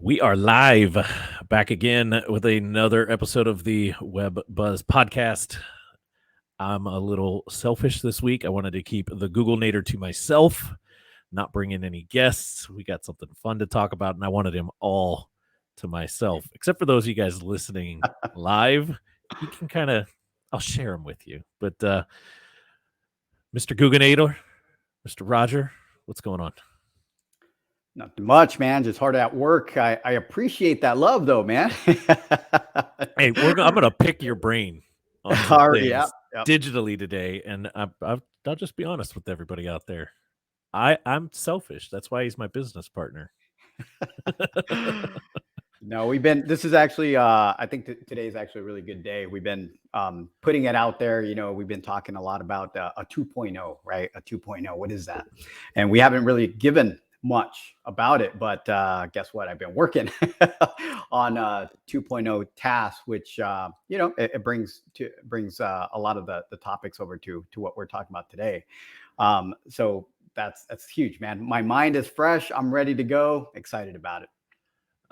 We are live back again with another episode of the Web Buzz podcast. I'm a little selfish this week. I wanted to keep the Google Nader to myself, not bring in any guests. We got something fun to talk about, and I wanted him all to myself, except for those of you guys listening live. You can I'll share them with you. But Mr. Google Nader, Mr. Roger, what's going on? Not too much, man. Just hard at work. I appreciate that love, though, man. Hey, I'm going to pick your brain on some things digitally today, and I'll just be honest with everybody out there. I'm selfish. That's why he's my business partner. No, this is actually, I think today is actually a really good day. We've been putting it out there. We've been talking a lot about a 2.0, right? A 2.0. What is that? And we haven't really given much about it, but guess what? I've been working on 2.0 tasks, which it brings a lot of the topics over to what we're talking about today. So that's huge, man. My mind is fresh. I'm ready to go. Excited about it.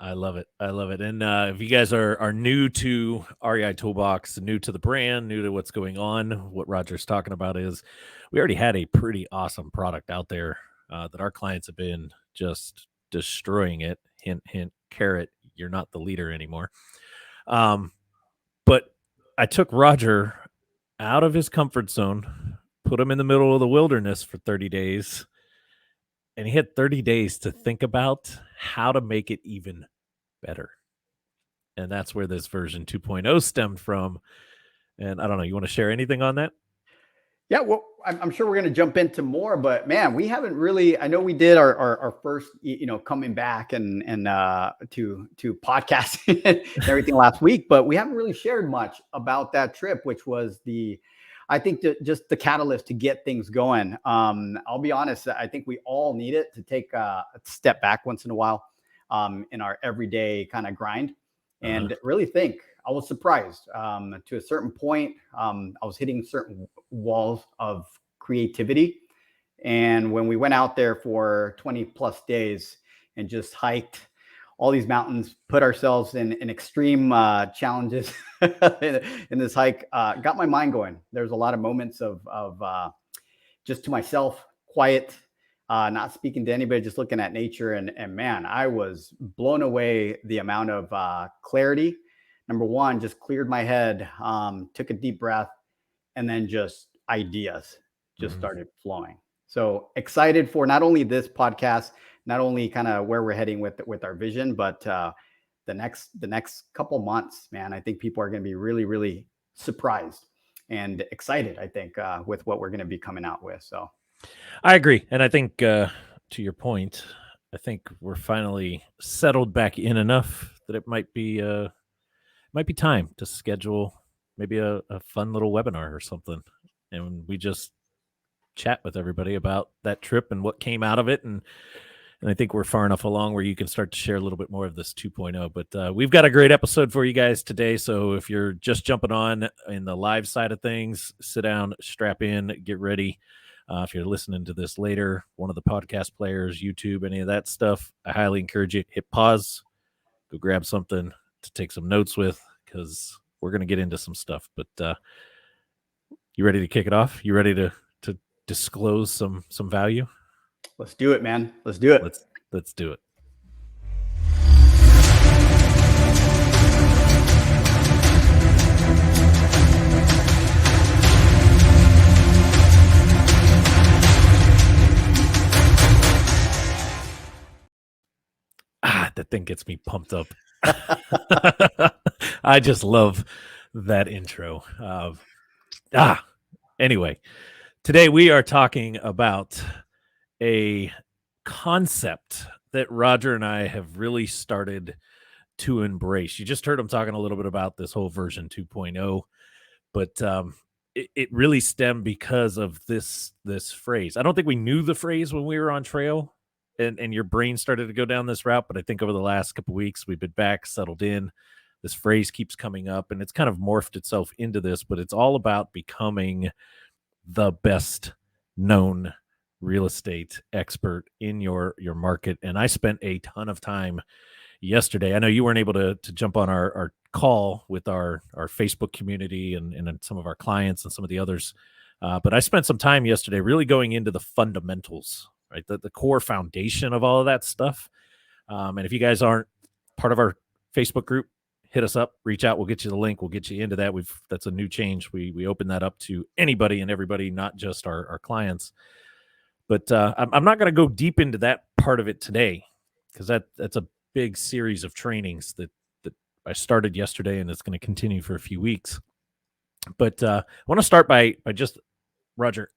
I love it. And if you guys are new to REI Toolbox, new to the brand, new to what's going on, what Roger's talking about is we already had a pretty awesome product out there that our clients have been just destroying it. Hint, hint, carrot, you're not the leader anymore. But I took Roger out of his comfort zone, put him in the middle of the wilderness for 30 days, and he had 30 days to think about how to make it even better. And that's where this version 2.0 stemmed from. And I don't know, you want to share anything on that? Yeah, well, I'm sure we're going to jump into more, but man, we haven't really. I know we did our first, coming back and to podcasting and everything last week, but we haven't really shared much about that trip, which was I think just the catalyst to get things going. I'll be honest, I think we all need it to take a step back once in a while in our everyday kind of grind and really think. I was surprised to a certain point. I was hitting certain walls of creativity. And when we went out there for 20 plus days and just hiked all these mountains, put ourselves in extreme challenges in this hike, got my mind going. There's a lot of moments of just to myself, quiet, not speaking to anybody, just looking at nature. And man, I was blown away the amount of clarity. Number one, just cleared my head, took a deep breath, and then just ideas just started flowing. So excited for not only this podcast, not only kind of where we're heading with our vision, but the next couple months, man, I think people are going to be really, really surprised and excited, I think, with what we're going to be coming out with. So I agree. And I think to your point, I think we're finally settled back in enough that it might be time to schedule maybe a fun little webinar or something. And we just chat with everybody about that trip and what came out of it. And I think we're far enough along where you can start to share a little bit more of this 2.0. But we've got a great episode for you guys today. So if you're just jumping on in the live side of things, sit down, strap in, get ready. If you're listening to this later, one of the podcast players, YouTube, any of that stuff, I highly encourage you, hit pause, go grab something to take some notes with, because we're going to get into some stuff. But you ready to kick it off? You ready to disclose some value? Let's do it, man. Let's do it. Let's do it. That thing gets me pumped up. I just love that intro. Anyway, today we are talking about a concept that Roger and I have really started to embrace. You just heard him talking a little bit about this whole version 2.0, but it really stemmed because of this phrase. I don't think we knew the phrase when we were on trail. And your brain started to go down this route. But I think over the last couple of weeks, we've been back, settled in. This phrase keeps coming up, and it's kind of morphed itself into this, but it's all about becoming the best known real estate expert in your market. And I spent a ton of time yesterday. I know you weren't able to jump on our call with our Facebook community and some of our clients and some of the others, but I spent some time yesterday really going into the fundamentals, right? The core foundation of all of that stuff. And if you guys aren't part of our Facebook group, hit us up, reach out. We'll get you the link. We'll get you into that. That's a new change. We open that up to anybody and everybody, not just our clients. But I'm not going to go deep into that part of it today because that's a big series of trainings that I started yesterday and it's going to continue for a few weeks. But I want to start by just, Roger,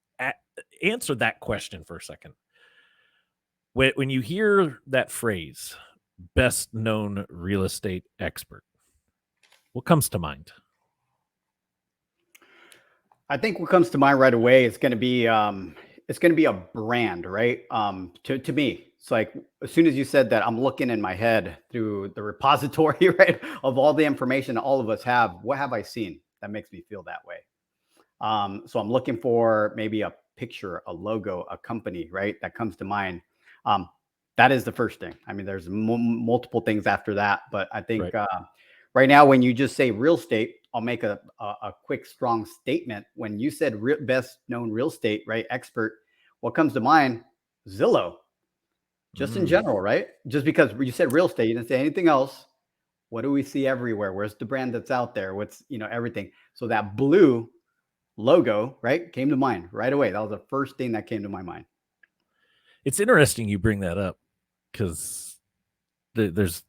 answer that question for a second. When you hear that phrase, best known real estate expert, what comes to mind? I think what comes to mind right away is going to be a brand, right? To me, it's like as soon as you said that, I'm looking in my head through the repository, right, of all the information all of us have. What have I seen that makes me feel that way? So I'm looking for maybe a picture, a logo, a company, right, that comes to mind. That is the first thing. I mean, there's multiple things after that, but I think right now, when you just say real estate, I'll make a quick, strong statement. When you said best known real estate, right, expert, what comes to mind? Zillow, just in general, right? Just because you said real estate, you didn't say anything else. What do we see everywhere? Where's the brand that's out there? What's, everything. So that blue logo, right, came to mind right away. That was the first thing that came to my mind. It's interesting you bring that up because there's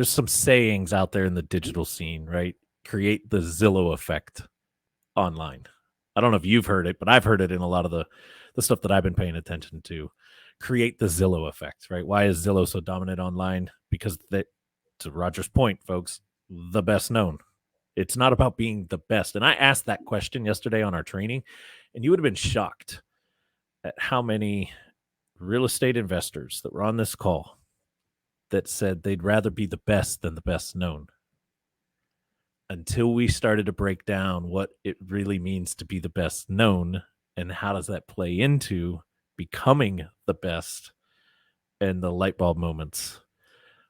some sayings out there in the digital scene, right? Create the Zillow effect online. I don't know if you've heard it, but I've heard it in a lot of the stuff that I've been paying attention to. Create the Zillow effect, right? Why is Zillow so dominant online? Because to Roger's point, folks, the best known. It's not about being the best. And I asked that question yesterday on our training, and you would have been shocked at how many real estate investors that were on this call that said they'd rather be the best than the best known. Until we started to break down what it really means to be the best known and how does that play into becoming the best, and the light bulb moments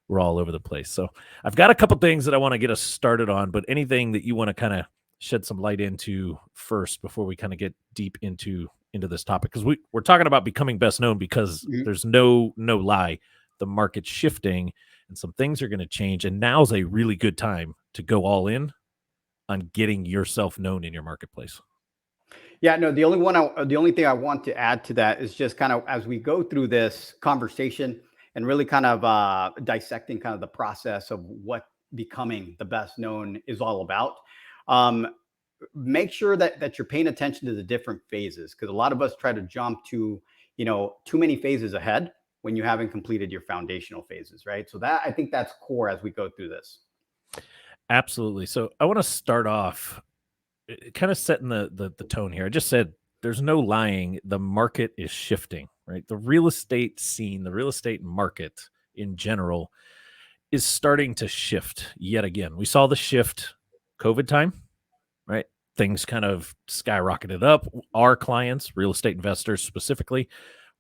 were all over the place. So I've got a couple things that I want to get us started on, but anything that you want to kind of shed some light into first before we kind of get deep into this topic, because we're talking about becoming best known because there's no lie, the market's shifting and some things are going to change, and now's a really good time to go all in on getting yourself known in your marketplace. Yeah, no, the only thing I want to add to that is just kind of as we go through this conversation and really kind of dissecting kind of the process of what becoming the best known is all about. Make sure that you're paying attention to the different phases, because a lot of us try to jump to, too many phases ahead when you haven't completed your foundational phases, right? So I think that's core as we go through this. Absolutely. So I want to start off kind of setting the tone here. I just said there's no lying. The market is shifting, right? The real estate scene, the real estate market in general is starting to shift yet again. We saw the shift COVID time, right? Things kind of skyrocketed up. Our clients, real estate investors specifically,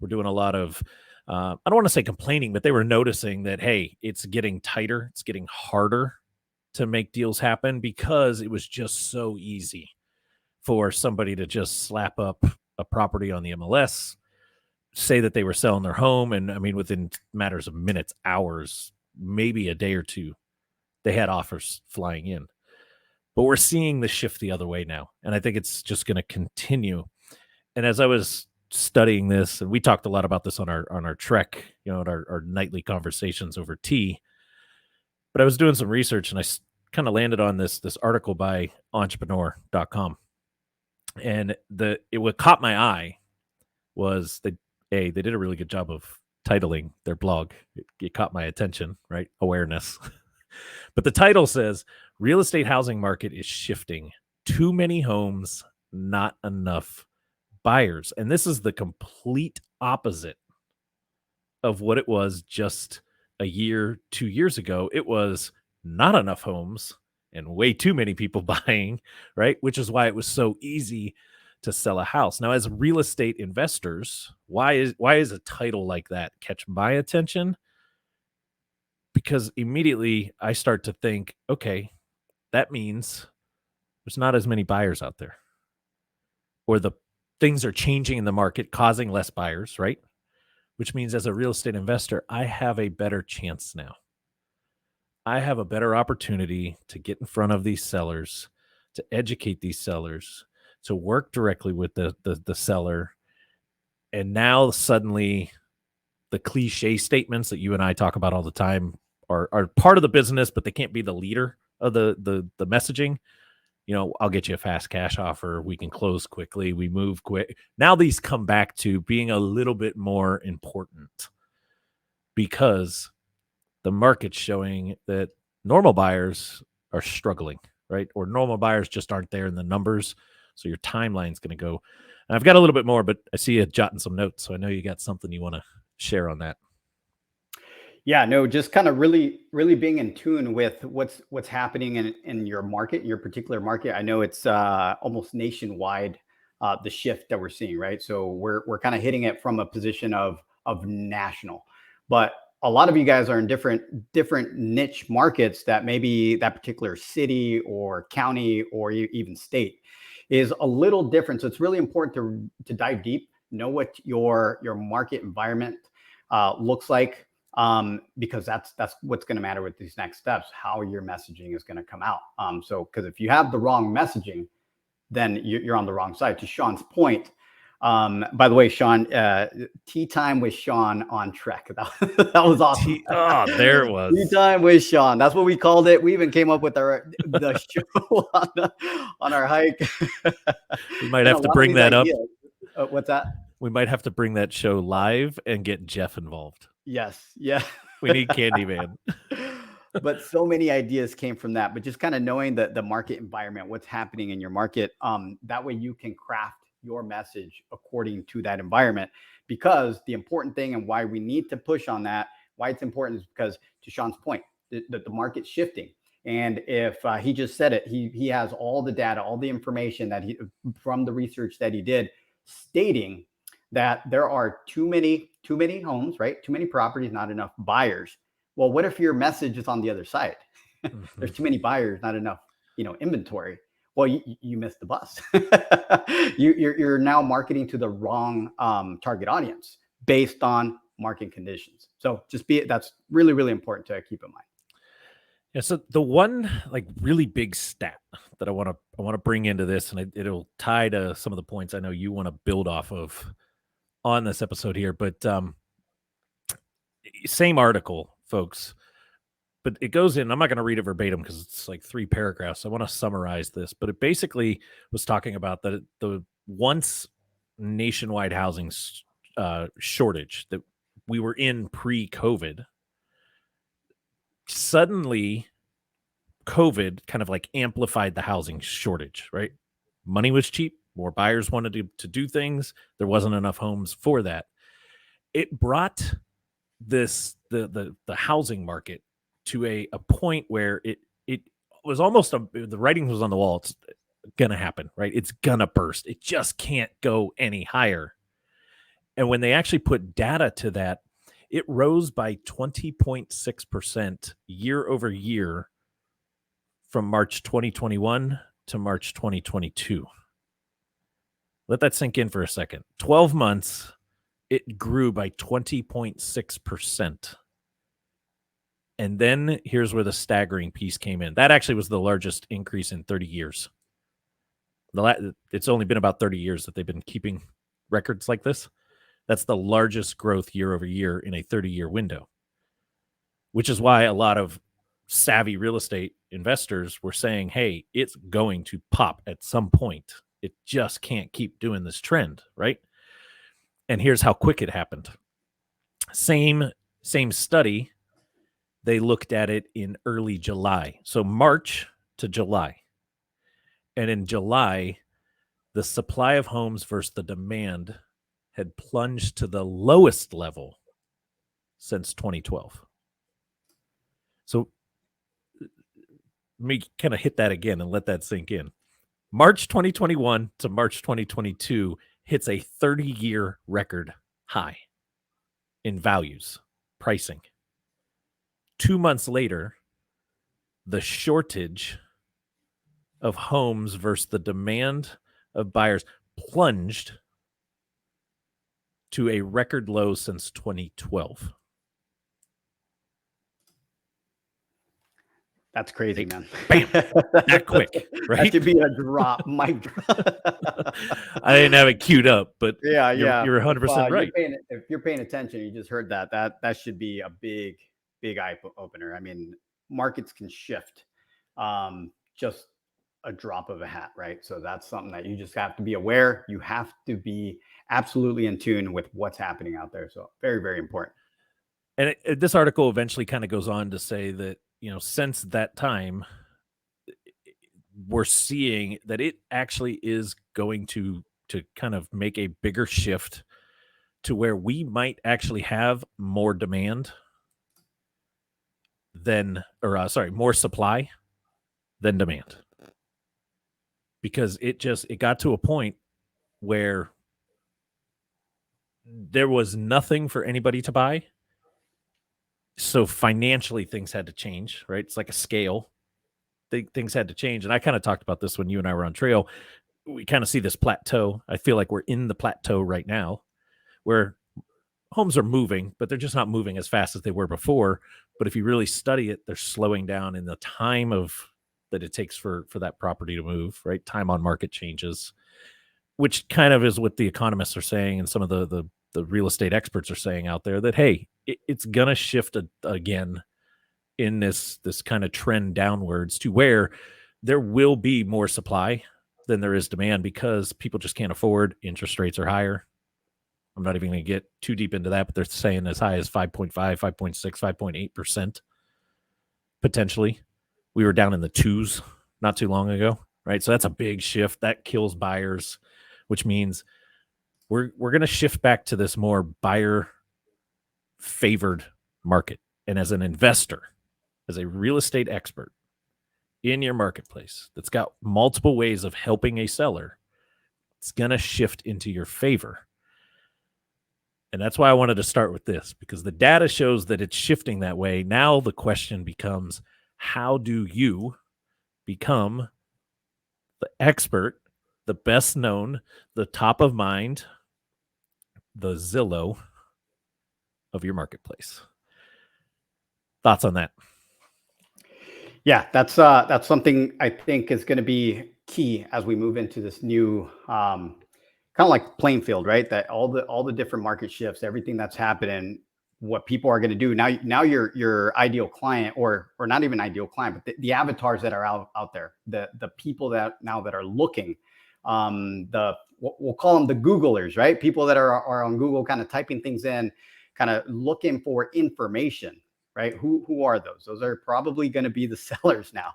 were doing a lot of, I don't want to say complaining, but they were noticing that, hey, it's getting tighter. It's getting harder to make deals happen because it was just so easy for somebody to just slap up a property on the MLS, say that they were selling their home, and I mean, within matters of minutes, hours, maybe a day or two, they had offers flying in. But we're seeing the shift the other way now, and I think it's just going to continue. And as I was studying this, and we talked a lot about this on our trek, at our nightly conversations over tea, but I was doing some research and I kind of landed on this article by entrepreneur.com. And what caught my eye was they did a really good job of titling their blog. It caught my attention, right? Awareness. But the title says, real estate housing market is shifting. Too many homes, not enough buyers. And this is the complete opposite of what it was just a year, 2 years ago. It was not enough homes and way too many people buying, right? Which is why it was so easy to sell a house. Now, as real estate investors, why is a title like that catch my attention? because immediately I start to think, okay, that means there's not as many buyers out there, or the things are changing in the market, causing less buyers, right? Which means as a real estate investor, I have a better chance now. I have a better opportunity to get in front of these sellers, to educate these sellers, to work directly with the seller. And now suddenly the cliche statements that you and I talk about all the time are part of the business, but they can't be the leader of the messaging. You know, I'll get you a fast cash offer. We can close quickly. We move quick. Now these come back to being a little bit more important because the market's showing that normal buyers are struggling, right? Or normal buyers just aren't there in the numbers. So your timeline's going to go. And I've got a little bit more, but I see you jotting some notes. So I know you got something you want to share on that. Yeah, no, just kind of really being in tune with what's happening in your market, your particular market. I know it's almost nationwide, the shift that we're seeing, right? So we're kind of hitting it from a position of national, but a lot of you guys are in different niche markets that maybe that particular city or county or even state is a little different. So it's really important to dive deep, know what your market environment looks like, because that's what's going to matter with these next steps, how your messaging is going to come out. So because if you have the wrong messaging, then you're on the wrong side. To Sean's point, by the way, Sean, Tea Time with Sean on Trek. That was awesome. There it was. Tea Time with Sean. That's what we called it. We even came up with the show on our hike. We might have to bring that up. What's that? We might have to bring that show live and get Jeff involved. Yes. Yeah. We need Candyman. But so many ideas came from that. But just kind of knowing the market environment, what's happening in your market, that way you can craft your message according to that environment. Because the important thing and why we need to push on that, why it's important is because, to Sean's point, the market's shifting. And if he just said it, he has all the data, all the information that from the research that he did, stating that there are too many homes, right? Too many properties, not enough buyers. Well, what if your message is on the other side? There's too many buyers, not enough, inventory. Well, you missed the bus. You're now marketing to the wrong target audience based on market conditions. So that's really, really important to keep in mind. Yeah. So the one really big stat that I want to bring into this, and it'll tie to some of the points I know you want to build off of on this episode here, but same article, folks, but it goes in. I'm not going to read it verbatim because it's like 3 paragraphs. I want to summarize this, but it basically was talking about the once nationwide housing shortage that we were in pre-COVID. Suddenly, COVID kind of amplified the housing shortage, right? Money was cheap. More buyers wanted to do things. There wasn't enough homes for that. It brought the housing market to a point where it was almost the writing was on the wall. It's gonna happen, right? It's gonna burst. It just can't go any higher. And when they actually put data to that, it rose by 20.6% year over year from March 2021 to March 2022. Let that sink in for a second. 12 months, it grew by 20.6%. And then here's where the staggering piece came in. That actually was the largest increase in 30 years. It's only been about 30 years that they've been keeping records like this. That's the largest growth year over year in a 30-year window, which is why a lot of savvy real estate investors were saying, hey, it's going to pop at some point. It just can't keep doing this trend, right? And here's how quick it happened. Same study. They looked at it in early July. So March to July. And in July, the supply of homes versus the demand had plunged to the lowest level since 2012. So let me kind of hit that again and let that sink in. March 2021 to March 2022 hits a 30-year record high in values, pricing. 2 months later, the shortage of homes versus the demand of buyers plunged to a record low since 2012. That's crazy, man. Bam! That quick, That right? could be a drop, mic drop. I didn't have it queued up, but Yeah. you're 100% right. If you're paying attention, you just heard that. That should be a big eye opener. I mean, markets can shift, just a drop of a hat, right? So that's something that you just have to be aware. You have to be absolutely in tune with what's happening out there. So very, very important. And this article eventually kind of goes on to say that, since that time, we're seeing that it actually is going to kind of make a bigger shift to where we might actually have more demand more supply than demand. Because it got to a point where there was nothing for anybody to buy. So financially things had to change, right? It's like a scale. Things had to change. And I kind of talked about this when you and I were on trail. We kind of see this plateau. I feel like we're in the plateau right now where homes are moving, but they're just not moving as fast as they were before. But if you really study it, they're slowing down in the time that it takes for that property to move, right? Time on market changes, which kind of is what the economists are saying and some of the real estate experts are saying out there, that, hey, it's going to shift again in this kind of trend downwards to where there will be more supply than there is demand because people just can't afford. Interest rates are higher. I'm not even going to get too deep into that, but they're saying as high as 5.5, 5.6, 5.8% potentially. We were down in the twos not too long ago, right? So that's a big shift. That kills buyers, which means we're going to shift back to this more buyer favored market. And as an investor, as a real estate expert in your marketplace that's got multiple ways of helping a seller, it's going to shift into your favor. And that's why I wanted to start with this, because the data shows that it's shifting that way. Now the question becomes, how do you become the expert, the best known, the top of mind, the Zillow of your marketplace? Thoughts on that? Yeah, that's something I think is going to be key as we move into this new kind of like playing field, right? That all the different market shifts, everything that's happening, what people are going to do now. Your ideal client, or not even ideal client, but the avatars that are out there, the people that are looking, we'll call them the Googlers, right? People that are on Google, kind of typing things in, kind of looking for information, right? Who are those? Those are probably going to be the sellers now,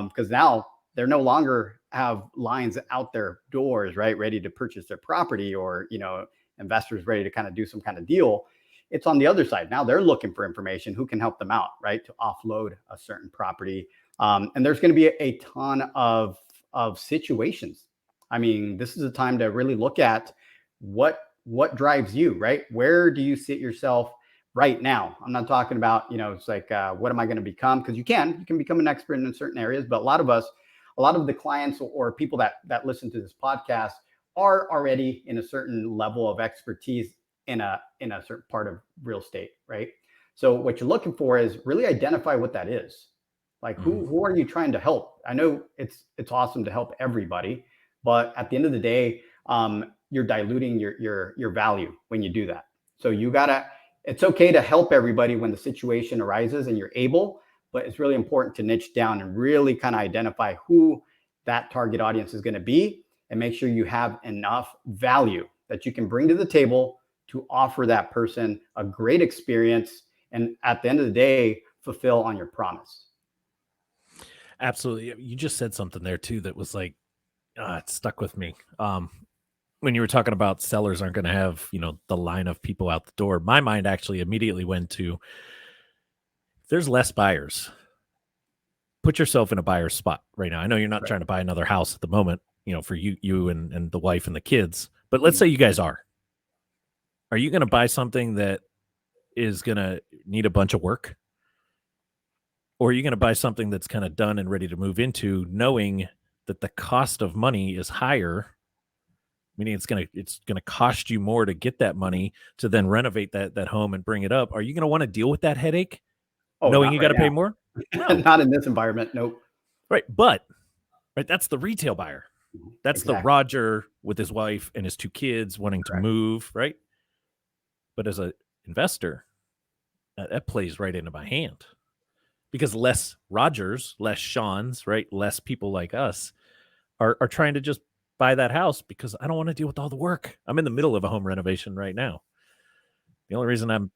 because now they're no longer have lines out their doors, right, ready to purchase their property, or investors ready to kind of do some kind of deal. It's on the other side. Now they're looking for information, who can help them out, right, to offload a certain property. And there's going to be a ton of situations. I mean, this is a time to really look at what drives you, right? Where do you sit yourself right now? I'm not talking about, it's like, what am I going to become? Because you can become an expert in certain areas, but a lot of the clients or people that listen to this podcast are already in a certain level of expertise in a certain part of real estate, right? So what you're looking for is really identify what that is. Like, who are you trying to help? I know it's awesome to help everybody, but at the end of the day, you're diluting your value when you do that. So it's okay to help everybody when the situation arises and you're able, but it's really important to niche down and really kind of identify who that target audience is going to be, and make sure you have enough value that you can bring to the table to offer that person a great experience, and at the end of the day, fulfill on your promise. Absolutely. You just said something there too that was like, it stuck with me. When you were talking about sellers aren't going to have, the line of people out the door, my mind actually immediately went to, if there's less buyers, put yourself in a buyer's spot right now. I know you're not trying to buy another house at the moment, for you and the wife and the kids, but let's say you guys are you going to buy something that is going to need a bunch of work? Or are you going to buy something that's kind of done and ready to move into, knowing that the cost of money is higher, meaning it's gonna cost you more to get that money to then renovate that home and bring it up? Are you going to want to deal with that headache, Oh, knowing not you got right to pay now. more? No, Not in this environment. Nope. right? But right, that's the retail buyer. That's the Exactly. Roger with his wife and his 2 kids wanting to Correct. move, right? But as an investor, that plays right into my hand, because less Rogers, less Sean's, right? Less people like us are trying to just buy that house because I don't want to deal with all the work. I'm in the middle of a home renovation right now. The only reason I'm,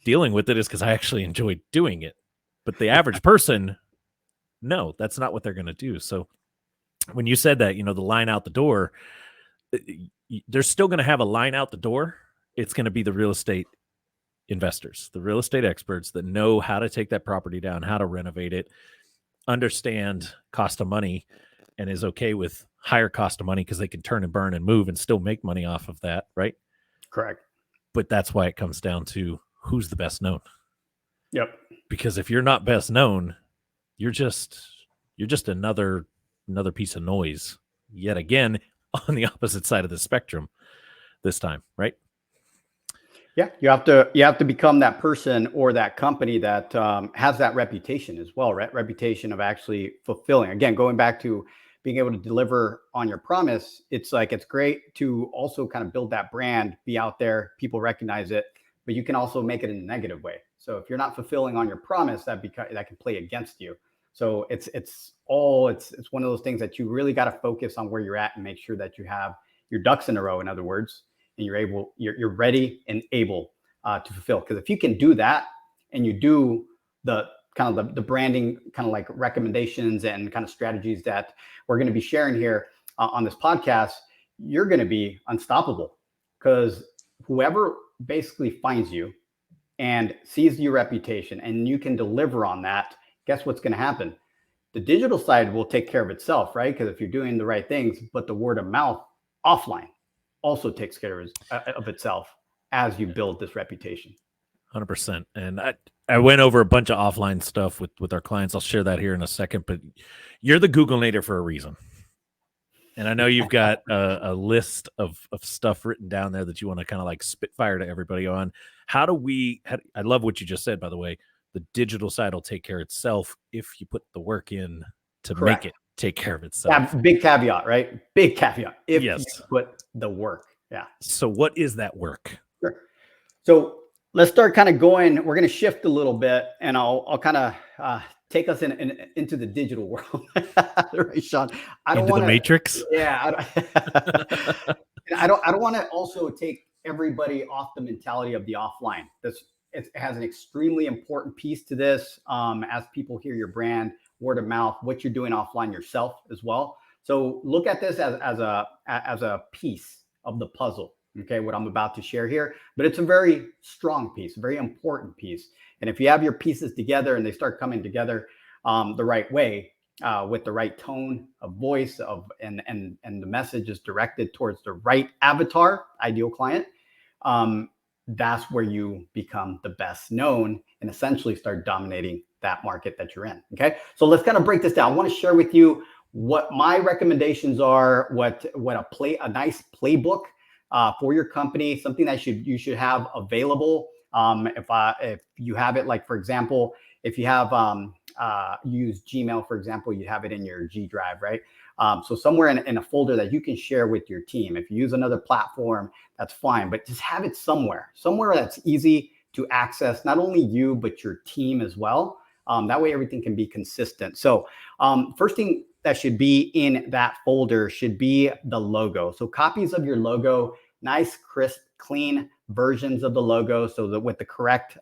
dealing with it is because I actually enjoy doing it. But the average person, no, that's not what they're going to do. So when you said that, the line out the door, they're still going to have a line out the door. It's going to be the real estate investors, the real estate experts that know how to take that property down, how to renovate it, understand cost of money, and is okay with higher cost of money because they can turn and burn and move and still make money off of that, right? Correct. But that's why it comes down to who's the best known. Yep. Because if you're not best known, you're just another piece of noise yet again on the opposite side of the spectrum this time, right? Yeah, you have to become that person or that company that has that reputation as well, right? Reputation of actually fulfilling. Again, going back to being able to deliver on your promise, it's great to also kind of build that brand, be out there, people recognize it, but you can also make it in a negative way. So if you're not fulfilling on your promise, that can play against you. So it's one of those things that you really got to focus on where you're at and make sure that you have your ducks in a row. In other words, and you're ready and able to fulfill. Because if you can do that and you do the kind of the branding kind of like recommendations and kind of strategies that we're going to be sharing here on this podcast, you're going to be unstoppable, because whoever basically finds you and sees your reputation and you can deliver on that, guess what's going to happen? The digital side will take care of itself, right? Because if you're doing the right things, but the word of mouth offline also takes care of itself as you build this reputation. 100%. And I went over a bunch of offline stuff with our clients. I'll share that here in a second, but you're the Google native for a reason. And I know you've got a list of stuff written down there that you want to kind of like spitfire to everybody on. I love what you just said, by the way. The digital side will take care of itself if you put the work in to Correct. make it take care of itself. Big caveat, right? Big caveat. If Yes. you put the work. Yeah. So what is that work? Sure. So let's start kind of going. We're going to shift a little bit, and I'll kind of take us into the digital world. Right, Sean? I don't want the Matrix. Yeah. I don't want to also take everybody off the mentality of the offline. It has an extremely important piece to this. As people hear your brand, word of mouth, what you're doing offline yourself as well. So look at this as a piece of the puzzle. Okay, what I'm about to share here, but it's a very strong piece, a very important piece. And if you have your pieces together and they start coming together the right way, with the right tone of voice and the message is directed towards the right avatar, ideal client, that's where you become the best known and essentially start dominating that market that you're in. Okay, so let's kind of break this down. I want to share with you what my recommendations are, what a nice playbook for your company, something that you should have available. If you have it, like for example, if you have you use Gmail, for example, you have it in your G Drive, right? So somewhere in a folder that you can share with your team. If you use another platform, that's fine, but just have it somewhere that's easy to access, not only you, but your team as well. That way everything can be consistent. So first thing that should be in that folder should be the logo. So copies of your logo, nice, crisp, clean versions of the logo. So that with the correct,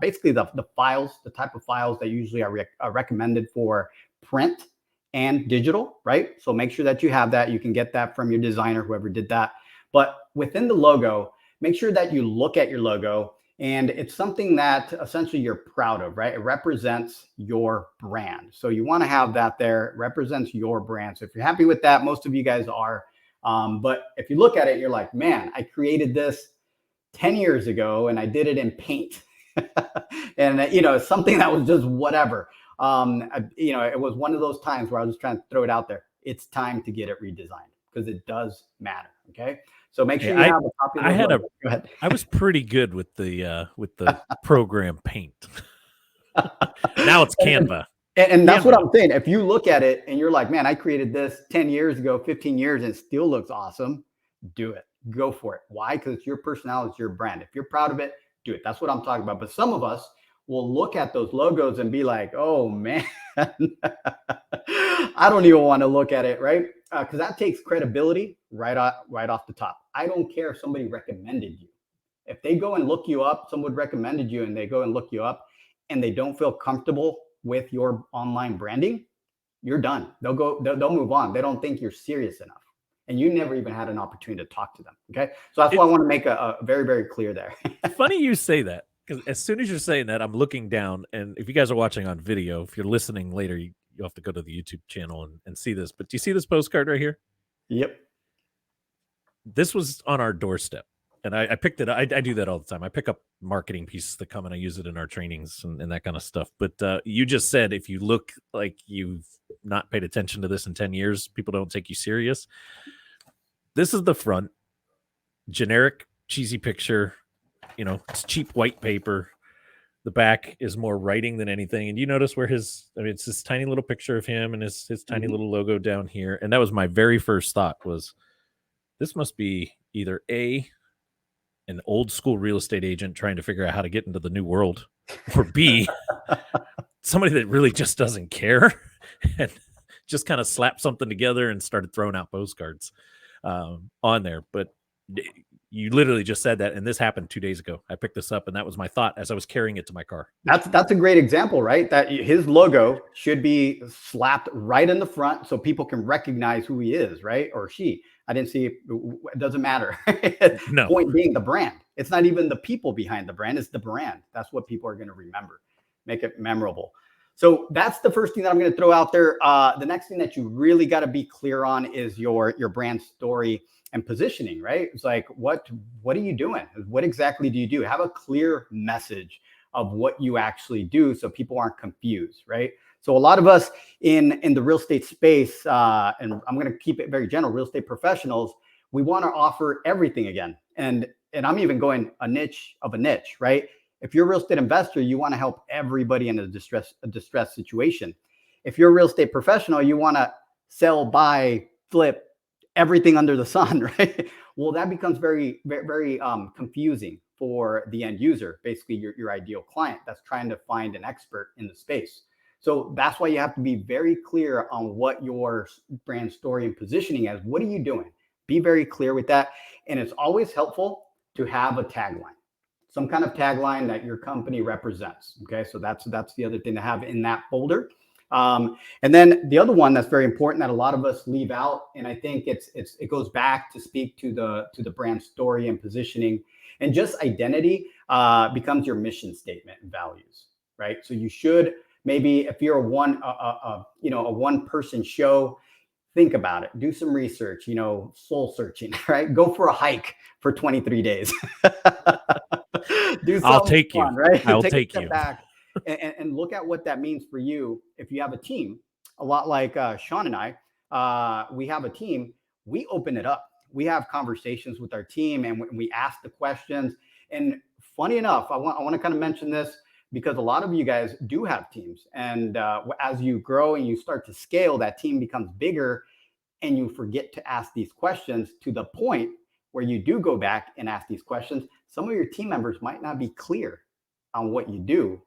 basically the files, the type of files that usually are recommended for print and digital, right? So make sure that you have that. You can get that from your designer, whoever did that. But within the logo, make sure that you look at your logo and it's something that essentially you're proud of, right? It represents your brand. So you want to have that there. It represents your brand. So if you're happy with that, most of you guys are. But if you look at it, you're like, man, I created this 10 years ago and I did it in Paint. And, something that was just whatever. It was one of those times where I was just trying to throw it out there. It's time to get it redesigned because it does matter. Okay. So make sure you have a copy of the logo. Go ahead. I was pretty good with the program Paint. Now it's Canva. And that's what I'm saying. If you look at it and you're like, man, I created this 10 years ago, 15 years, and it still looks awesome, do it. Go for it. Why? Because it's your personality, it's your brand. If you're proud of it, do it. That's what I'm talking about. But some of us will look at those logos and be like, oh, man, I don't even want to look at it, right? Because that takes credibility right off the top. I don't care if somebody recommended you. If they go and look you up, someone recommended you and they go and look you up and they don't feel comfortable with your online branding, you're done. They'll move on. They don't think you're serious enough. And you never even had an opportunity to talk to them. Okay. So that's why I want to make a very, very clear there. Funny you say that, because as soon as you're saying that, I'm looking down. And if you guys are watching on video, if you're listening later, you have to go to the YouTube channel and see this. But do you see this postcard right here? Yep. This was on our doorstep. And I picked it. I do that all the time. I pick up marketing pieces that come and I use it in our trainings and that kind of stuff. But you just said if you look like you've not paid attention to this in 10 years, people don't take you serious. This is the front. Generic, cheesy picture. It's cheap white paper. The back is more writing than anything. And you notice where it's this tiny little picture of him and his tiny little logo down here. And that was my very first thought was, this must be either an old school real estate agent trying to figure out how to get into the new world, or B, somebody that really just doesn't care and just kind of slapped something together and started throwing out postcards on there. But you literally just said that, and this happened 2 days ago. I picked this up, and that was my thought as I was carrying it to my car. That's a great example, right? That his logo should be slapped right in the front so people can recognize who he is, right? Or she. I didn't see it. It doesn't matter. No. Point being the brand. It's not even the people behind the brand. It's the brand. That's what people are going to remember. Make it memorable. So that's the first thing that I'm going to throw out there. The next thing that you really got to be clear on is your brand story and positioning, right? It's like, what are you doing? What exactly do you do? Have a clear message of what you actually do so people aren't confused, right? So a lot of us in the real estate space, and I'm going to keep it very general, real estate professionals, we want to offer everything again. And I'm even going a niche of a niche, right? If you're a real estate investor, you want to help everybody in a distressed situation. If you're a real estate professional, you want to sell, buy, flip everything under the sun, right? Well, that becomes very, very, very confusing for the end user, basically your ideal client that's trying to find an expert in the space. So that's why you have to be very clear on what your brand story and positioning is. What are you doing? Be very clear with that. And it's always helpful to have a tagline, some kind of tagline that your company represents. Okay, so that's the other thing to have in that folder. And then the other one that's very important that a lot of us leave out, and I think it goes back to speak to the brand story and positioning, and just identity becomes your mission statement and values, right? So you should. Maybe if you're a one person show, think about it. Do some research. Soul searching. Right? Go for a hike for 23 days. Do something I'll take fun, you. right? I'll take take a you. step back and look at what that means for you. If you have a team, a lot like Sean and I, we have a team. We open it up. We have conversations with our team, and we ask the questions. And funny enough, I want to kind of mention this, because a lot of you guys do have teams. And as you grow and you start to scale, that team becomes bigger and you forget to ask these questions to the point where you do go back and ask these questions. Some of your team members might not be clear on what you do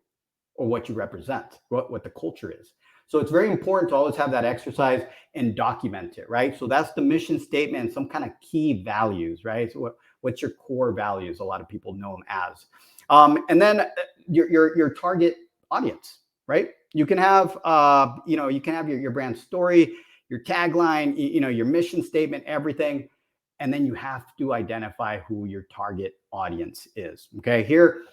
or what you represent, what the culture is. So it's very important to always have that exercise and document it, right? So that's the mission statement and some kind of key values, right? So what's your core values? A lot of people know them as. And then your target audience, right? You can have, you can have your brand story, your tagline, your mission statement, everything. And then you have to identify who your target audience is. Okay. Here,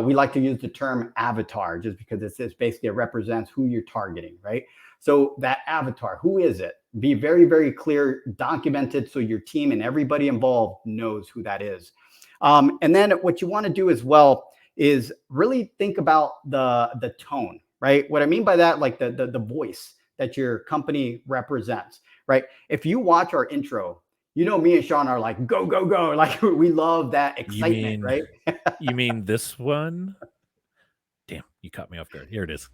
we like to use the term avatar just because it's basically, it represents who you're targeting, right? So that avatar, who is it? Be very, very clear, documented, so your team and everybody involved knows who that is. And then what you want to do as well is really think about the tone, right? What I mean by that, like the voice that your company represents, right? If you watch our intro, you know, me and Sean are like, go, go, go. Like we love that excitement, right? You mean this one? Damn, you caught me off guard. Here it is.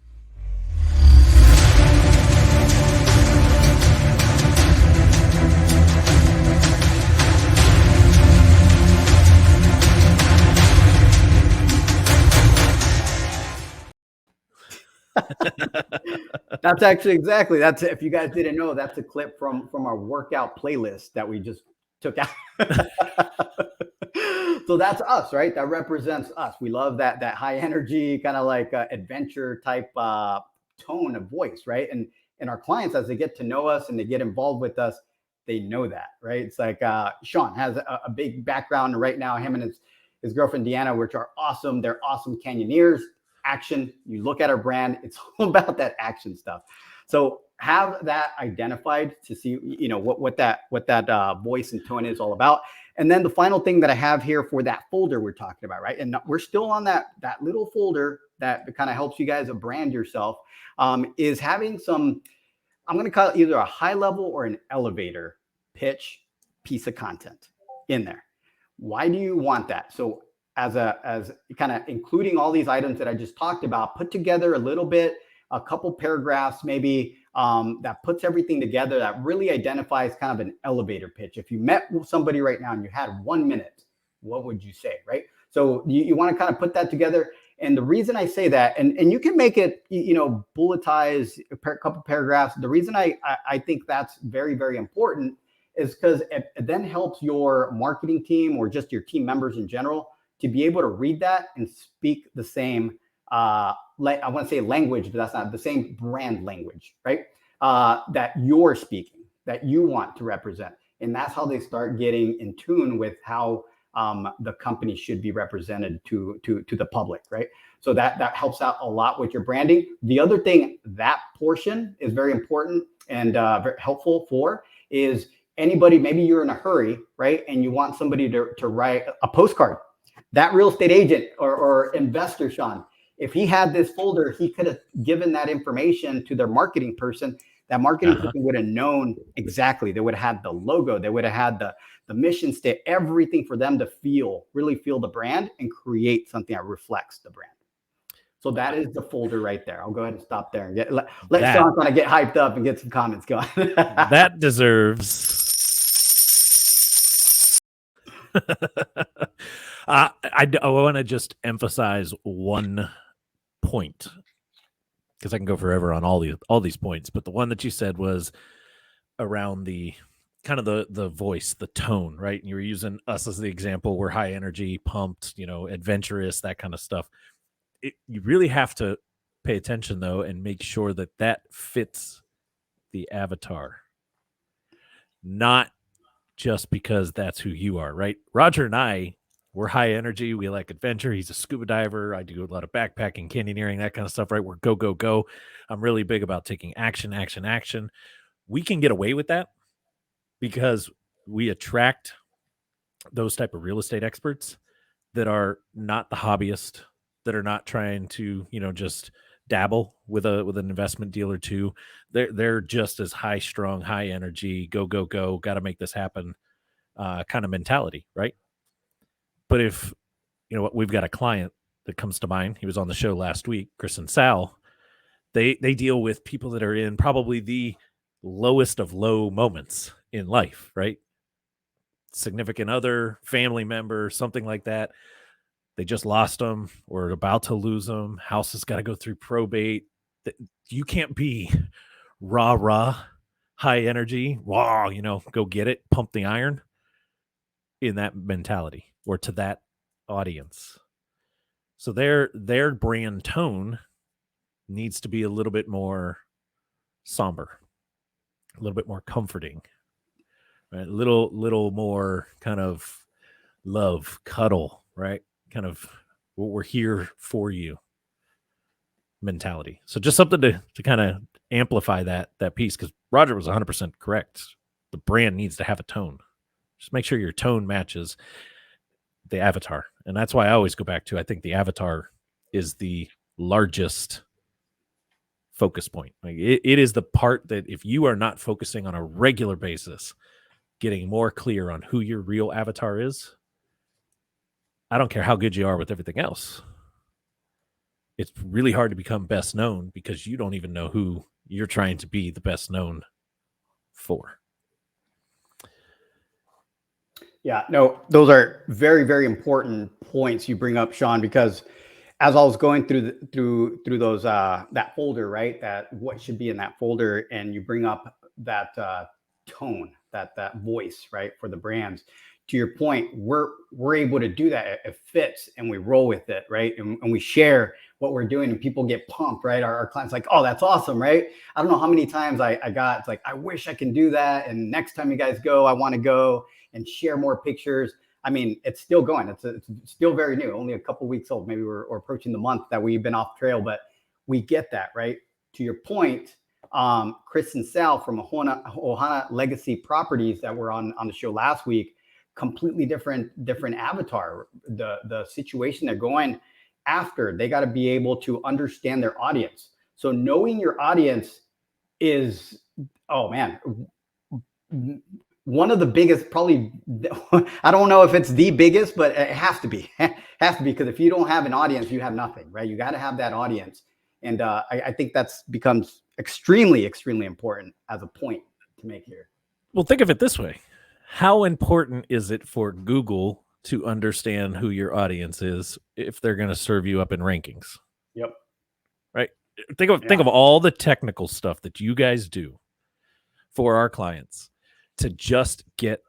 That's actually exactly. That's, if you guys didn't know, that's a clip from our workout playlist that we just took out. So that's us, right? That represents us. We love that high energy, kind of like adventure type tone of voice, right? And our clients, as they get to know us and they get involved with us, they know that, right? It's like Sean has a big background right now. Him and his girlfriend Deanna, which are awesome. They're awesome canyoneers. Action. You look at our brand, it's all about that action stuff. So have that identified to see, you know, what that voice and tone is all about. And then the final thing that I have here for that folder we're talking about, right? And we're still on that little folder that kind of helps you guys brand yourself, is having some, I'm going to call it either a high level or an elevator pitch piece of content in there. Why do you want that? So as kind of including all these items that I just talked about, put together a little bit, a couple paragraphs maybe, that puts everything together, that really identifies kind of an elevator pitch. If you met somebody right now and you had 1 minute, what would you say, right? So you want to kind of put that together. And the reason I say that, and you can make it, you know, bulletize a couple paragraphs. The reason I think that's very, very important is because it then helps your marketing team or just your team members in general to be able to read that and speak the same, I want to say language, but that's not the same brand language, right? That you're speaking, that you want to represent. And that's how they start getting in tune with how the company should be represented to the public, right? So that helps out a lot with your branding. The other thing, that portion is very important and very helpful for is anybody, maybe you're in a hurry, right? And you want somebody to write a postcard. That real estate agent or investor, Sean, if he had this folder, he could have given that information to their marketing person. That marketing person would have known exactly. They would have had the logo. They would have had the mission statement, everything for them to really feel the brand and create something that reflects the brand. So that is the folder right there. I'll go ahead and stop there and let Sean kind of get hyped up and get some comments going. That deserves. I want to just emphasize one point because I can go forever on all these points, but the one that you said was around the kind of the voice, the tone, right? And you were using us as the example. We're high energy, pumped, you know, adventurous, that kind of stuff. You really have to pay attention though and make sure that fits the avatar, not just because that's who you are, right? Roger and I, we're high energy. We like adventure. He's a scuba diver. I do a lot of backpacking, canyoneering, that kind of stuff, right? We're go, go, go. I'm really big about taking action, action, action. We can get away with that because we attract those type of real estate experts that are not the hobbyist, that are not trying to, you know, just dabble with an investment deal or two. They're just as high strung, high energy, go, go, go, got to make this happen kind of mentality, right? But if, you know, we've got a client that comes to mind. He was on the show last week, Chris and Sal. They deal with people that are in probably the lowest of low moments in life, right? Significant other, family member, something like that. They just lost them or about to lose them. House has got to go through probate. You can't be rah, high energy, wow, you know, go get it, pump the iron in that mentality or to that audience. So their brand tone needs to be a little bit more somber, a little bit more comforting, right? A little more kind of love, cuddle, right? Kind of we're here for you mentality. So just something to kind of amplify that piece, because Roger was 100% correct. The brand needs to have a tone. Just make sure your tone matches the avatar, And that's why I always go back to, I think the avatar is the largest focus point. Like it is the part that if you are not focusing on a regular basis, getting more clear on who your real avatar is, I don't care how good you are with everything else. It's really hard to become best known because you don't even know who you're trying to be the best known for. Yeah, no, those are very, very important points you bring up, Sean, because as I was going through those that folder, right? That what should be in that folder, and you bring up that tone, that voice, right, for the brands. To your point, we're able to do that. It fits, and we roll with it, right? And we share what we're doing, and people get pumped, right? Our clients like, oh, that's awesome, right? I don't know how many times I got, it's like, I wish I can do that, and next time you guys go, I want to go and share more pictures. I mean, it's still going. It's still very new, only a couple weeks old. Maybe we're approaching the month that we've been off trail, but we get that, right? To your point, Chris and Sal from Ohana Legacy Properties that were on the show last week, completely different avatar. The situation they're going after, they got to be able to understand their audience. So knowing your audience is, oh man, one of the biggest, probably, I don't know if it's the biggest, but it has to be. Because if you don't have an audience, you have nothing, right? You got to have that audience. And I think that's becomes extremely, extremely important as a point to make here. Well, think of it this way. How important is it for Google to understand who your audience is if they're going to serve you up in rankings? Yep. Right? Think of all the technical stuff that you guys do for our clients to just get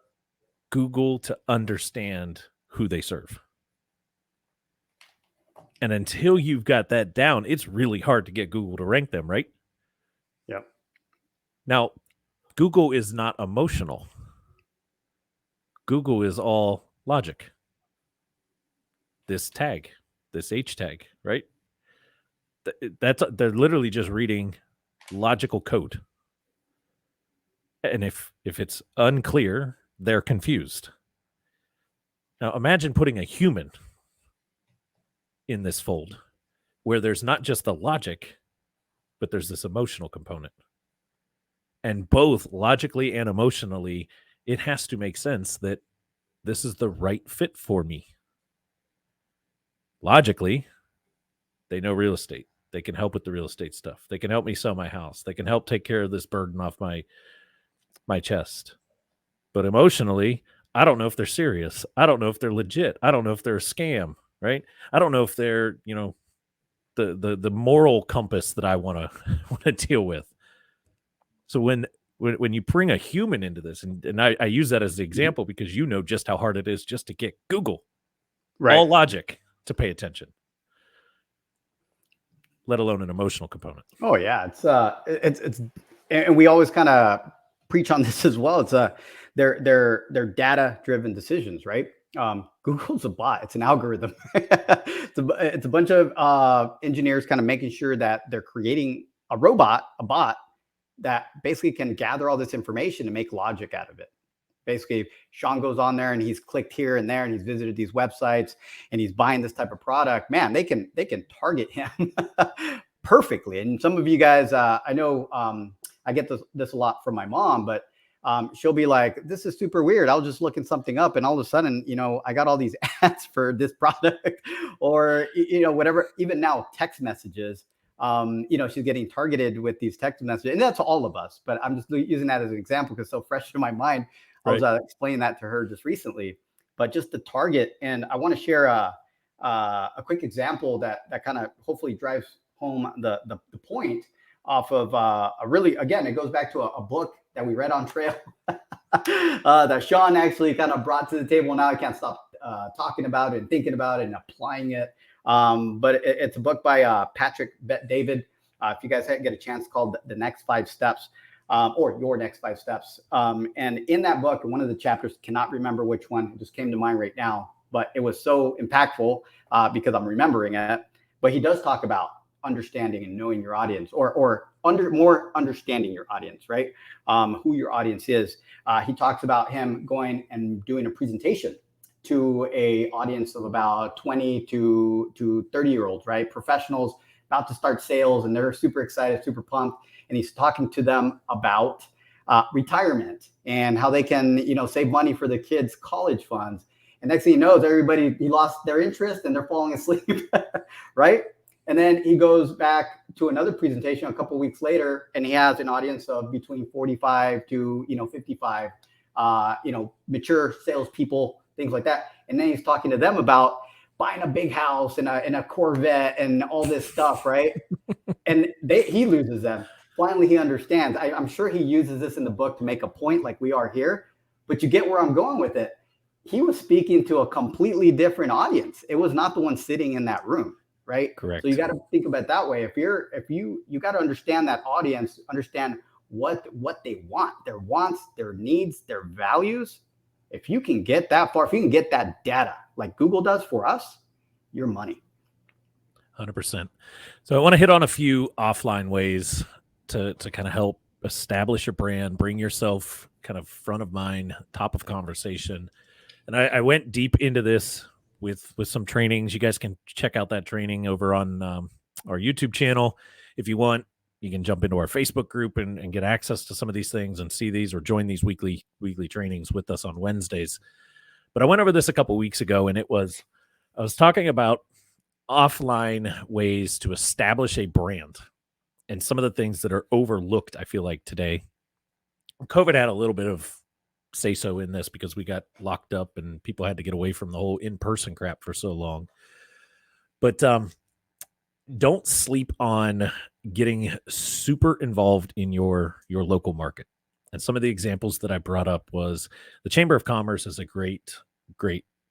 Google to understand who they serve. And until you've got that down, it's really hard to get Google to rank them, right? Yep. Now, Google is not emotional. Google is all logic. This tag, this H tag, right? They're literally just reading logical code. And if it's unclear, they're confused. Now, imagine putting a human in this fold where there's not just the logic, but there's this emotional component. And both logically and emotionally, it has to make sense that this is the right fit for me. Logically, they know real estate. They can help with the real estate stuff. They can help me sell my house. They can help take care of this burden off my chest. But emotionally, I don't know if they're serious. I don't know if they're legit. I don't know if they're a scam, right? I don't know if they're, the moral compass that I want to deal with. So when you bring a human into this, and I use that as the example because you know just how hard it is just to get Google, right, all logic, to pay attention, let alone an emotional component. Oh yeah, it's and we always kind of preach on this as well. It's they're data driven decisions, right? Google's a bot. It's an algorithm. it's a bunch of engineers kind of making sure that they're creating a bot that basically can gather all this information and make logic out of it. Basically, Sean goes on there and he's clicked here and there and he's visited these websites and he's buying this type of product. Man, they can target him perfectly. And some of you guys, I know I get this a lot from my mom, but she'll be like, this is super weird. I was just looking something up and all of a sudden, I got all these ads for this product or, whatever, even now text messages. She's getting targeted with these text messages, and that's all of us. But I'm just using that as an example because it's so fresh in my mind. I was explaining that to her just recently. But just the target, and I want to share a quick example that kind of hopefully drives home the point off of a really, again, it goes back to a book that we read on trail that Sean actually kind of brought to the table. Now I can't stop talking about it and thinking about it and applying it. But it's a book by Patrick Bet-David. If you guys get a chance, called The Next 5 Steps, or Your Next 5 Steps. And in that book, one of the chapters, cannot remember which one, it just came to mind right now, but it was so impactful because I'm remembering it. But he does talk about understanding and knowing your audience, or more understanding your audience, right? Who your audience is. He talks about him going and doing a presentation to a audience of about 20 to 30-year-olds, right? Professionals about to start sales, and they're super excited, super pumped. And he's talking to them about retirement and how they can, save money for the kids' college funds. And next thing he knows, he lost their interest and they're falling asleep, right? And then he goes back to another presentation a couple of weeks later, and he has an audience of between 45 to 55, mature salespeople, things like that. And then he's talking to them about buying a big house and a Corvette and all this stuff, right? And he loses them. Finally, he understands. I'm sure he uses this in the book to make a point, like we are here. But you get where I'm going with it. He was speaking to a completely different audience. It was not the one sitting in that room, right? Correct. So you got to think about it that way. You got to understand that audience, understand what they want, their wants, their needs, their values. If you can get that far, if you can get that data like Google does for us, your money. 100%. So I want to hit on a few offline ways to kind of help establish your brand, bring yourself kind of front of mind, top of conversation. And I went deep into this with some trainings. You guys can check out that training over on our YouTube channel. If you want, you can jump into our Facebook group and get access to some of these things and see these, or join these weekly trainings with us on Wednesdays. But I went over this a couple weeks ago, and I was talking about offline ways to establish a brand and some of the things that are overlooked, I feel like, today. COVID had a little bit of say-so in this because we got locked up and people had to get away from the whole in-person crap for so long. But don't sleep on getting super involved in your local market. And some of the examples that I brought up was the Chamber of Commerce is a great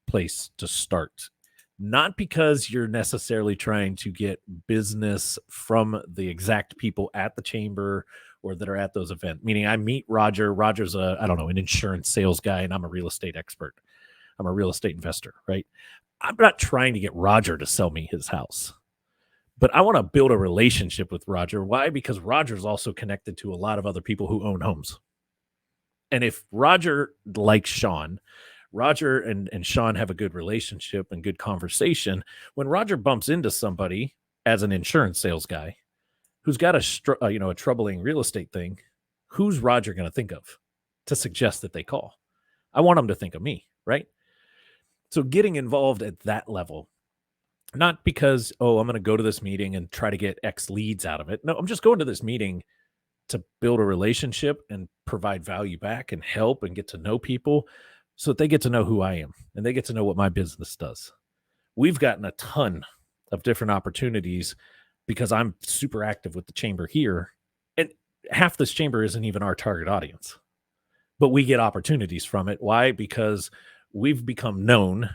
place to start. Not because you're necessarily trying to get business from the exact people at the chamber or that are at those events. Meaning I meet Roger. Roger's an insurance sales guy, and I'm a real estate expert. I'm a real estate investor, right? I'm not trying to get Roger to sell me his house, but I want to build a relationship with Roger. Why? Because Roger's also connected to a lot of other people who own homes. And if Roger likes Sean, Roger and Sean have a good relationship and good conversation. When Roger bumps into somebody as an insurance sales guy who's got a troubling real estate thing, who's Roger going to think of to suggest that they call? I want him to think of me, right? So getting involved at that level, not because, I'm going to go to this meeting and try to get X leads out of it. No, I'm just going to this meeting to build a relationship and provide value back and help and get to know people, so that they get to know who I am and they get to know what my business does. We've gotten a ton of different opportunities because I'm super active with the chamber here. And half this chamber isn't even our target audience, but we get opportunities from it. Why? Because we've become known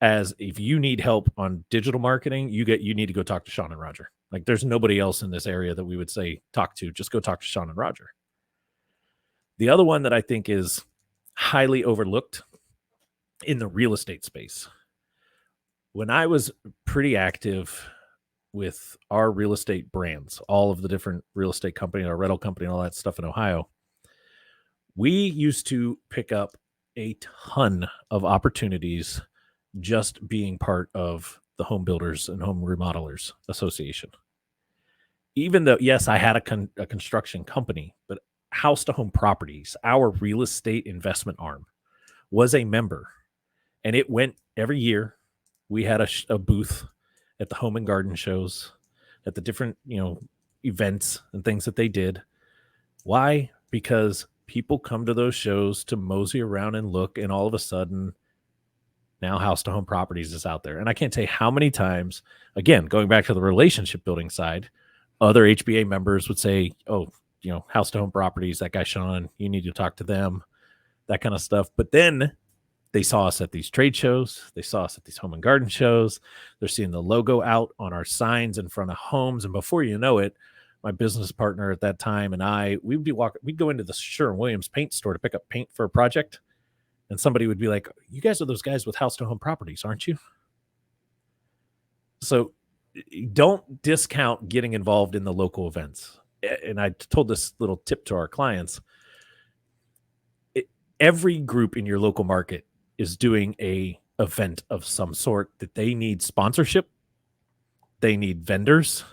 as, if you need help on digital marketing, you need to go talk to Sean and Roger. Like, there's nobody else in this area that we would say talk to. Just go talk to Sean and Roger. The other one that I think is highly overlooked in the real estate space. When I was pretty active with our real estate brands, all of the different real estate company, our rental company, and all that stuff in Ohio, we used to pick up a ton of opportunities just being part of the Home Builders and Home Remodelers Association. Even though, yes, I had a construction company, but House to Home Properties, our real estate investment arm, was a member, and it went every year. We had a booth at the home and garden shows, at the different events and things that they did. Why? Because people come to those shows to mosey around and look, and all of a sudden, now House to Home Properties is out there. And I can't tell you how many times, again, going back to the relationship building side, other HBA members would say, House to Home Properties, that guy Sean, you need to talk to them, that kind of stuff. But then they saw us at these trade shows. They saw us at these home and garden shows. They're seeing the logo out on our signs in front of homes. And before you know it, my business partner at that time and we'd go into the Sherwin-Williams paint store to pick up paint for a project. And somebody would be like, you guys are those guys with House to Home Properties, aren't you? So don't discount getting involved in the local events. And I told this little tip to our clients. Every group in your local market is doing a event of some sort that they need sponsorship, they need vendors,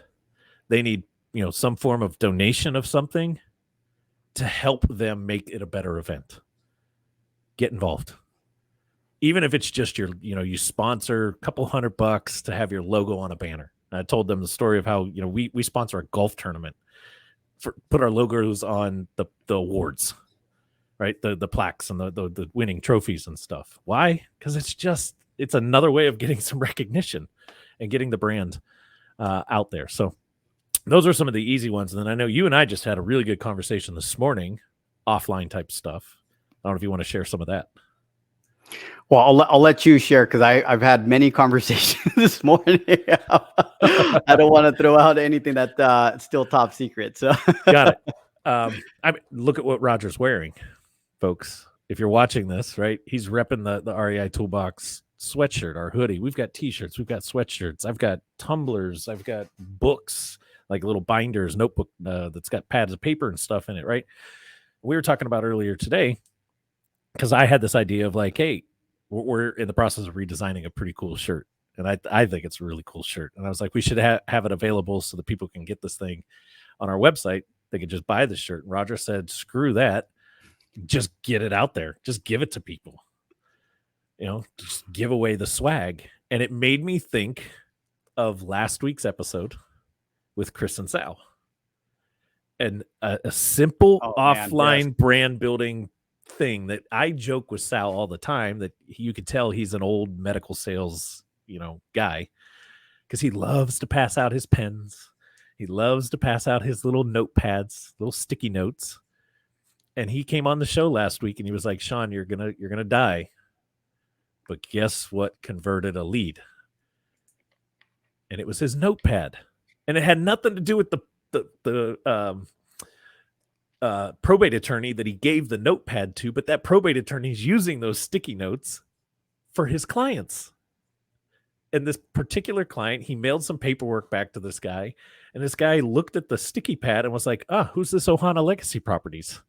they need, some form of donation of something to help them make it a better event. Get involved. Even if it's just you sponsor a couple $100 to have your logo on a banner. And I told them the story of how, we sponsor a golf tournament, put our logos on the awards, right? The plaques and the winning trophies and stuff. Why? Because it's another way of getting some recognition and getting the brand out there. So those are some of the easy ones. And then I know you and I just had a really good conversation this morning, offline type stuff. I don't know if you want to share some of that. Well, I'll let you share, because I've had many conversations this morning. I don't want to throw out anything that's still top secret. So got it. Look at what Roger's wearing, folks. If you're watching this, right, he's repping the REI Toolbox sweatshirt, our hoodie. We've got t-shirts, we've got sweatshirts, I've got tumblers, I've got books, like little binders, notebook that's got pads of paper and stuff in it, right? We were talking about earlier today, because I had this idea of like, hey, we're in the process of redesigning a pretty cool shirt. And I think it's a really cool shirt. And I was like, we should have it available so that people can get this thing on our website. They could just buy the shirt. And Roger said, screw that. Just get it out there. Just give it to people. Just give away the swag. And it made me think of last week's episode with Chris and Sal. And a simple offline brand building thing that I joke with Sal all the time, that you could tell he's an old medical sales, guy, because he loves to pass out his pens. He loves to pass out his little notepads, little sticky notes. And he came on the show last week and he was like, Sean, you're going to die. But guess what converted a lead? And it was his notepad. And it had nothing to do with the probate attorney that he gave the notepad to, but that probate attorney is using those sticky notes for his clients. And this particular client, he mailed some paperwork back to this guy, and this guy looked at the sticky pad and was like, who's this Ohana Legacy Properties?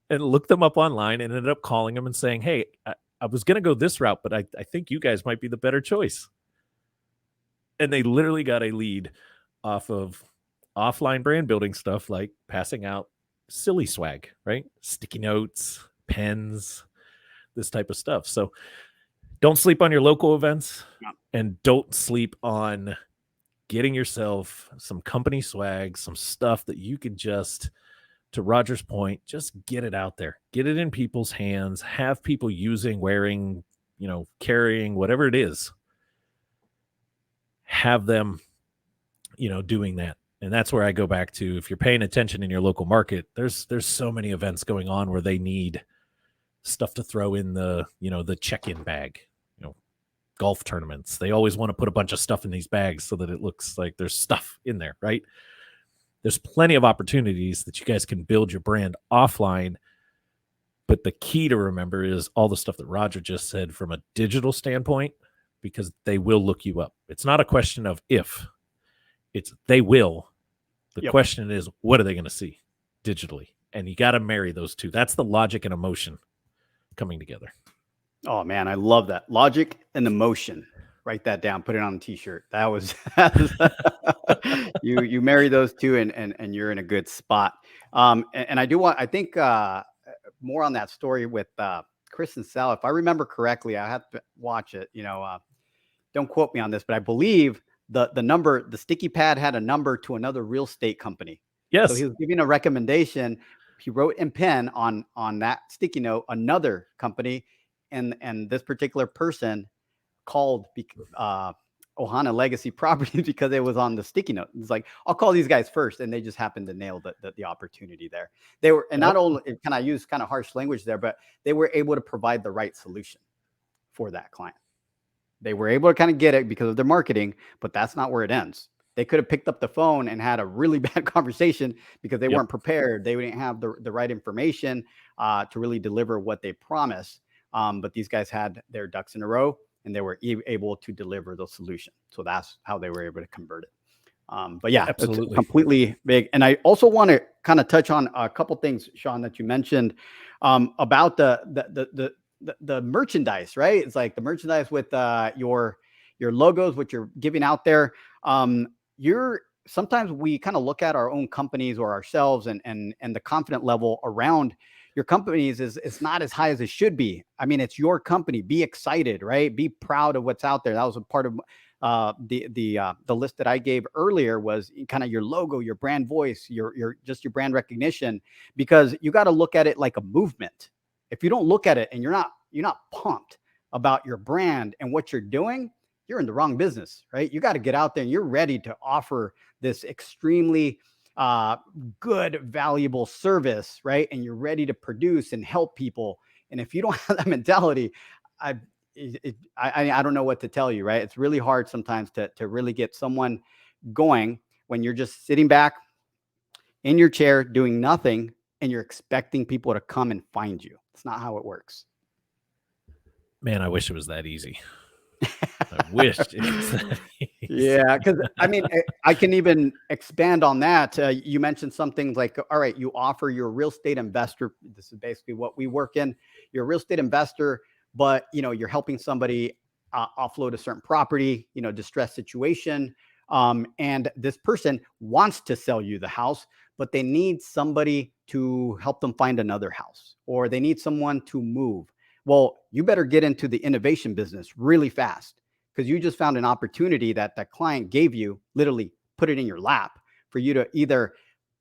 And looked them up online and ended up calling him and saying, hey, I was going to go this route, but I think you guys might be the better choice. And they literally got a lead off of offline brand building stuff, like passing out silly swag, right? Sticky notes, pens, this type of stuff. So don't sleep on your local events, and don't sleep on getting yourself some company swag, some stuff that you could just, to Roger's point, just get it out there, get it in people's hands, have people using, wearing, carrying, whatever it is, have them, doing that. And that's where I go back to, if you're paying attention in your local market, there's so many events going on where they need stuff to throw in the check-in bag. Golf tournaments, they always want to put a bunch of stuff in these bags so that it looks like there's stuff in there, right? There's plenty of opportunities that you guys can build your brand offline. But the key to remember is all the stuff that Roger just said from a digital standpoint, because they will look you up. It's not a question of if, it's they will. The question is, what are they going to see digitally? And you got to marry those two. That's the logic and emotion coming together. Oh man, I love that. Logic and emotion. Write that down. Put it on a t-shirt. That was you marry those two and you're in a good spot. And I think more on that story with Chris and Sal. If I remember correctly, I have to watch it. Don't quote me on this, but I believe the sticky pad had a number to another real estate company. Yes. So he was giving a recommendation. He wrote in pen on that sticky note another company, and this particular person called Ohana Legacy Properties because it was on the sticky note. It's like, I'll call these guys first, and they just happened to nail the opportunity there. They were, and not only can I use kind of harsh language there, but they were able to provide the right solution for that client. They were able to kind of get it because of their marketing, but that's not where it ends. They could have picked up the phone and had a really bad conversation because they weren't prepared. They didn't have the right information to really deliver what they promised. But these guys had their ducks in a row, and they were able to deliver the solution. So that's how they were able to convert it. But yeah, absolutely, it's completely big. And I also want to kind of touch on a couple things, Sean, that you mentioned about the the merchandise, right? It's like the merchandise with your logos, what you're giving out there. You're sometimes we kind of look at our own companies or ourselves and the confident level around your companies is not as high as it should be. I mean, it's your company. Be excited, right? Be proud of what's out there. That was a part of the list that I gave earlier was kind of your logo, your brand voice, your just your brand recognition, because you got to look at it like a movement. If you don't look at it and you're not pumped about your brand and what you're doing, you're in the wrong business, right? You got to get out there and you're ready to offer this extremely good, valuable service, right? And you're ready to produce and help people. And if you don't have that mentality, I don't know what to tell you, right? It's really hard sometimes to really get someone going when you're just sitting back in your chair doing nothing and you're expecting people to come and find you. It's not how it works. Man, I wish it was that easy. I wish it was that easy. Yeah, because I mean, I can even expand on that. You mentioned something like, all right, you offer your real estate investor. This is basically what we work in. You're a real estate investor, but you're helping somebody offload a certain property, distressed situation. And this person wants to sell you the house, but they need somebody to help them find another house, or they need someone to move. Well, you better get into the innovation business really fast, because you just found an opportunity that that client gave you, literally put it in your lap for you to either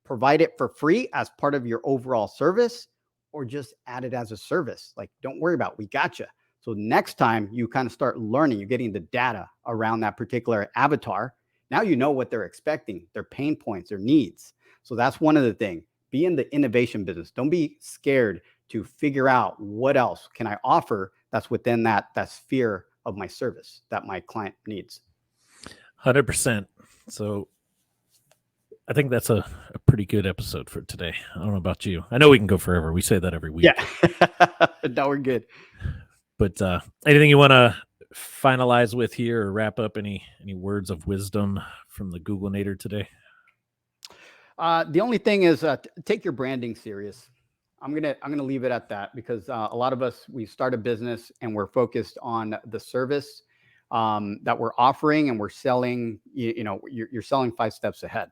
provide it for free as part of your overall service, or just add it as a service. Like, don't worry about it, we got you. So next time you kind of start learning, you're getting the data around that particular avatar. Now you know what they're expecting, their pain points, their needs. So that's one of the things. Be in the innovation business. Don't be scared to figure out what else can I offer that's within that sphere of my service that my client needs. 100%. So I think that's a pretty good episode for today. I don't know about you. I know we can go forever. We say that every week. Yeah. No, we're good. But anything you want to finalize with here or wrap up? Any words of wisdom from the Googlenator today? The only thing is take your branding serious. I'm gonna leave it at that, because a lot of us, we start a business and we're focused on the service that we're offering, and we're selling. You're selling 5 steps ahead,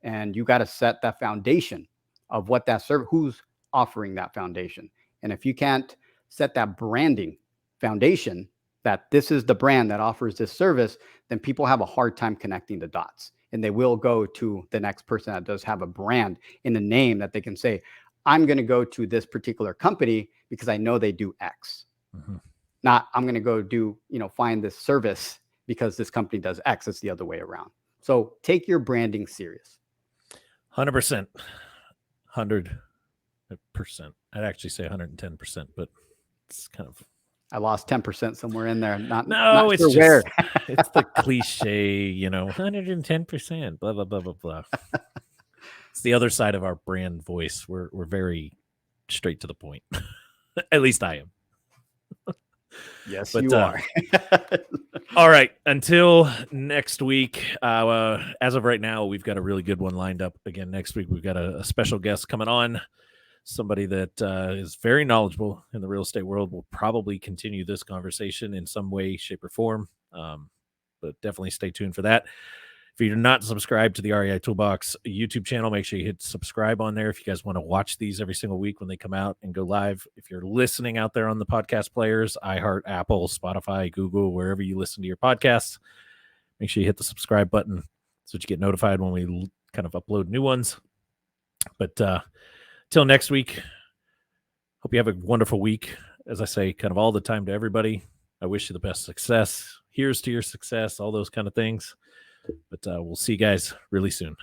and you got to set that foundation of what that service, who's offering that foundation. And if you can't set that branding foundation, that this is the brand that offers this service, then people have a hard time connecting the dots, and they will go to the next person that does have a brand in the name that they can say, I'm going to go to this particular company because I know they do X. Mm-hmm. Not I'm going to go do, find this service because this company does X. It's the other way around. So take your branding serious. 100%. 100%. I'd actually say 110%, but it's kind of. I lost 10% somewhere in there. Not it's sure just, where. It's the cliche, 110%, blah, blah, blah, blah, blah. It's the other side of our brand voice. We're very straight to the point. At least I am. Yes, but, you are. All right. Until next week. As of right now, we've got a really good one lined up. Again, next week, we've got a special guest coming on. Somebody that is very knowledgeable in the real estate world. Will probably continue this conversation in some way, shape, or form. But definitely stay tuned for that. If you're not subscribed to the REI Toolbox YouTube channel, make sure you hit subscribe on there if you guys want to watch these every single week when they come out and go live. If you're listening out there on the podcast players, iHeart, Apple, Spotify, Google, wherever you listen to your podcasts, make sure you hit the subscribe button so that you get notified when we kind of upload new ones. But till next week, hope you have a wonderful week. As I say, kind of all the time to everybody, I wish you the best success. Here's to your success, all those kind of things. But we'll see you guys really soon.